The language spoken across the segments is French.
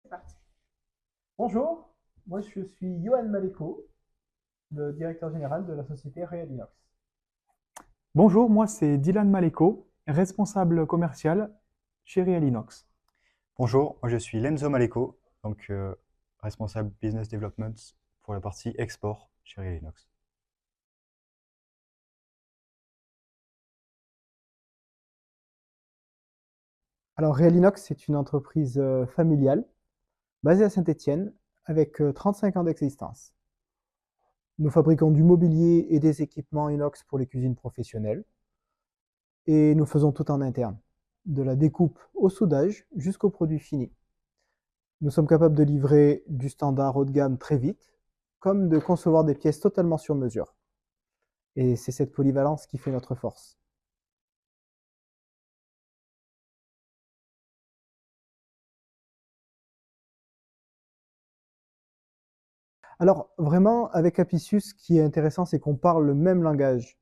C'est parti. Bonjour, moi je suis Johan Maleko, le directeur général de la société Realinox. Bonjour, moi c'est Dylan Maleko, responsable commercial chez Realinox. Bonjour, moi je suis Lenzo Maleko, donc responsable business development pour la partie export chez Realinox. Alors Realinox, c'est une entreprise familiale basée à Saint-Étienne avec 35 ans d'existence. Nous fabriquons du mobilier et des équipements inox pour les cuisines professionnelles et nous faisons tout en interne, de la découpe au soudage jusqu'au produit fini. Nous sommes capables de livrer du standard haut de gamme très vite, comme de concevoir des pièces totalement sur mesure. Et c'est cette polyvalence qui fait notre force. Alors vraiment, avec Apicius, ce qui est intéressant, c'est qu'on parle le même langage.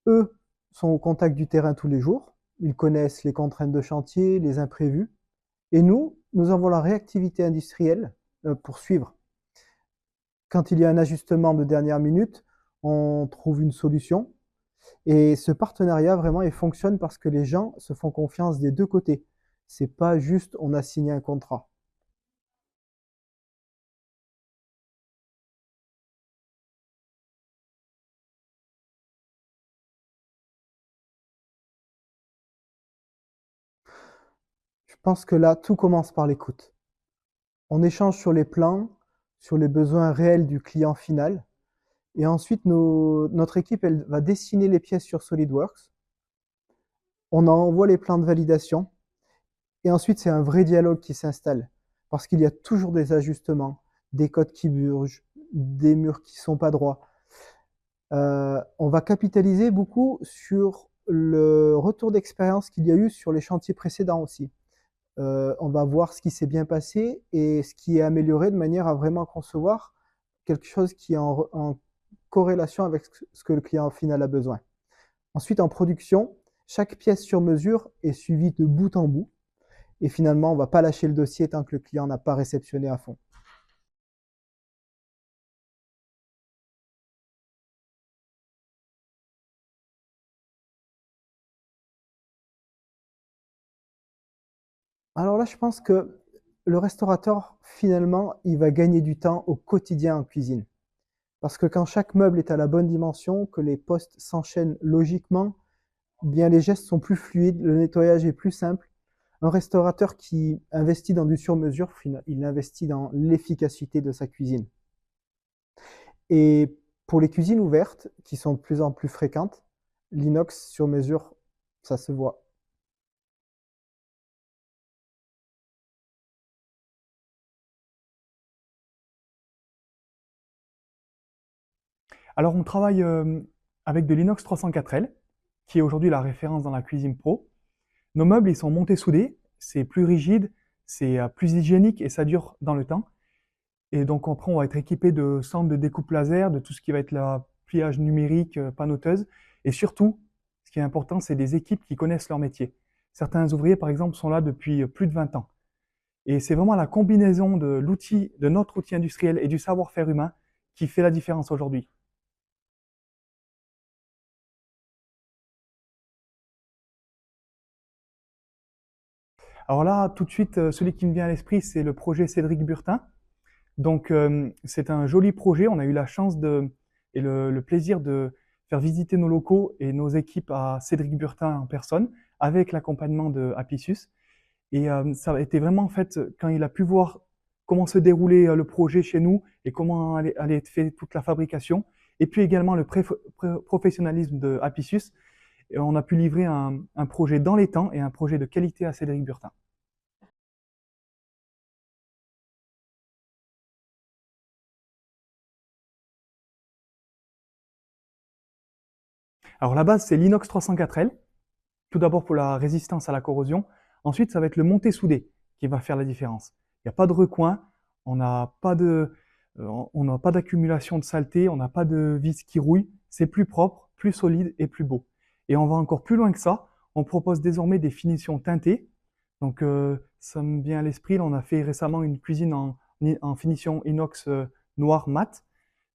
Eux sont au contact du terrain tous les jours, ils connaissent les contraintes de chantier, les imprévus, et nous avons la réactivité industrielle pour suivre. Quand il y a un ajustement de dernière minute, on trouve une solution, et ce partenariat vraiment il fonctionne parce que les gens se font confiance des deux côtés. C'est pas juste on a signé un contrat. Je pense que là, tout commence par l'écoute. On échange sur les plans, sur les besoins réels du client final. Et ensuite, notre équipe, elle va dessiner les pièces sur SolidWorks. On envoie les plans de validation. Et ensuite, c'est un vrai dialogue qui s'installe. Parce qu'il y a toujours des ajustements, des codes qui burgent, des murs qui ne sont pas droits. On va capitaliser beaucoup sur le retour d'expérience qu'il y a eu sur les chantiers précédents aussi. On va voir ce qui s'est bien passé et ce qui est amélioré de manière à vraiment concevoir quelque chose qui est en corrélation avec ce que le client final a besoin. Ensuite, en production, chaque pièce sur mesure est suivie de bout en bout. Et finalement, on ne va pas lâcher le dossier tant que le client n'a pas réceptionné à fond. Alors là, je pense que le restaurateur, finalement, il va gagner du temps au quotidien en cuisine. Parce que quand chaque meuble est à la bonne dimension, que les postes s'enchaînent logiquement, bien les gestes sont plus fluides, le nettoyage est plus simple. Un restaurateur qui investit dans du sur-mesure, il investit dans l'efficacité de sa cuisine. Et pour les cuisines ouvertes, qui sont de plus en plus fréquentes, l'inox sur mesure, ça se voit. Alors on travaille avec de l'inox 304L, qui est aujourd'hui la référence dans la cuisine pro. Nos meubles, ils sont montés soudés, c'est plus rigide, c'est plus hygiénique et ça dure dans le temps. Et donc après, on va être équipé de centres de découpe laser, de tout ce qui va être la pliage numérique, panoteuse. Et surtout, ce qui est important, c'est des équipes qui connaissent leur métier. Certains ouvriers, par exemple, sont là depuis plus de 20 ans. Et c'est vraiment la combinaison de l'outil, de notre outil industriel et du savoir-faire humain qui fait la différence aujourd'hui. Alors là, tout de suite, celui qui me vient à l'esprit, c'est le projet Cédric Burtin. Donc, c'est un joli projet. On a eu la chance et le plaisir de faire visiter nos locaux et nos équipes à Cédric Burtin en personne, avec l'accompagnement de Apicius. Et ça a été vraiment, en fait, quand il a pu voir comment se déroulait le projet chez nous et comment allait être fait toute la fabrication, et puis également le professionnalisme de Apicius, et on a pu livrer un projet dans les temps et un projet de qualité à Cédric Burtin. Alors la base, c'est l'inox 304L, tout d'abord pour la résistance à la corrosion. Ensuite, ça va être le monté soudé qui va faire la différence. Il n'y a pas de recoin, on n'a pas d'accumulation de saleté, on n'a pas de vis qui rouille. C'est plus propre, plus solide et plus beau. Et on va encore plus loin que ça. On propose désormais des finitions teintées, Donc, ça me vient à l'esprit, là, on a fait récemment une cuisine en finition inox noir mat.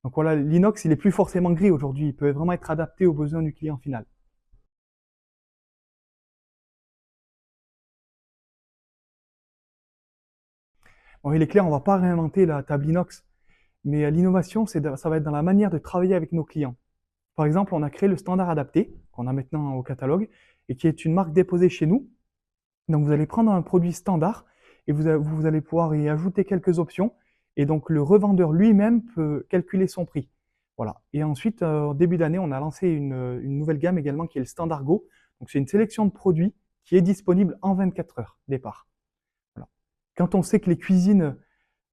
Donc voilà, l'inox, il est plus forcément gris aujourd'hui, il peut vraiment être adapté aux besoins du client final. Bon, il est clair, on va pas réinventer la table inox, mais l'innovation, ça va être dans la manière de travailler avec nos clients. Par exemple, on a créé le standard adapté, qu'on a maintenant au catalogue, et qui est une marque déposée chez nous. Donc vous allez prendre un produit standard et vous allez pouvoir y ajouter quelques options. Et donc le revendeur lui-même peut calculer son prix. Voilà. Et ensuite, en début d'année, on a lancé une nouvelle gamme également qui est le Standard Go. Donc c'est une sélection de produits qui est disponible en 24 heures départ. Voilà. Quand on sait que les cuisines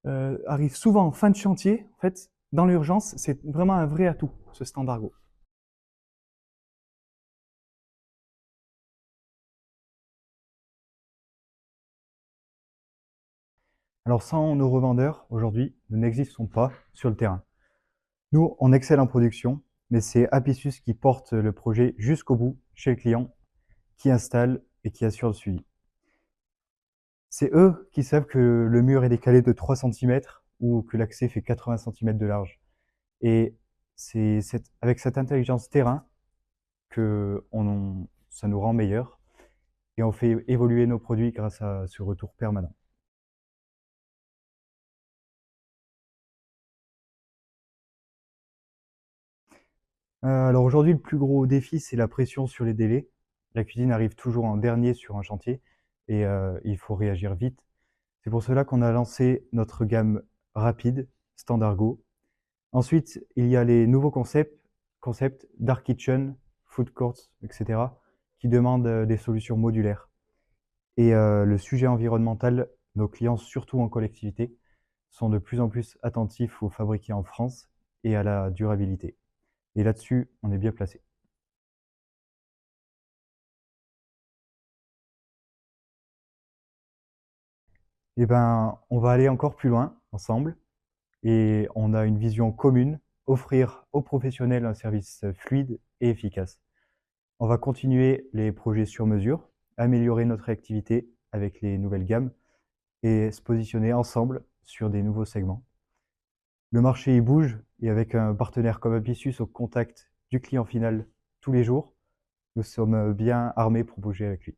arrivent souvent en fin de chantier, en fait, dans l'urgence, c'est vraiment un vrai atout, ce Standard Go. Alors sans nos revendeurs, aujourd'hui, nous n'existons pas sur le terrain. Nous, on excelle en production, mais c'est Apicius qui porte le projet jusqu'au bout chez le client, qui installe et qui assure le suivi. C'est eux qui savent que le mur est décalé de 3 cm ou que l'accès fait 80 cm de large. Et c'est avec cette intelligence terrain que ça nous rend meilleurs et on fait évoluer nos produits grâce à ce retour permanent. Alors aujourd'hui, le plus gros défi, c'est la pression sur les délais. La cuisine arrive toujours en dernier sur un chantier et il faut réagir vite. C'est pour cela qu'on a lancé notre gamme rapide, Standard Go. Ensuite, il y a les nouveaux concepts Dark Kitchen, Food Courts, etc., qui demandent des solutions modulaires. Et le sujet environnemental, nos clients, surtout en collectivité, sont de plus en plus attentifs aux fabriqués en France et à la durabilité. Et là-dessus, on est bien placé. Eh ben, on va aller encore plus loin ensemble et on a une vision commune, offrir aux professionnels un service fluide et efficace. On va continuer les projets sur mesure, améliorer notre activité avec les nouvelles gammes et se positionner ensemble sur des nouveaux segments. Le marché il bouge et avec un partenaire comme Apicius au contact du client final tous les jours, nous sommes bien armés pour bouger avec lui.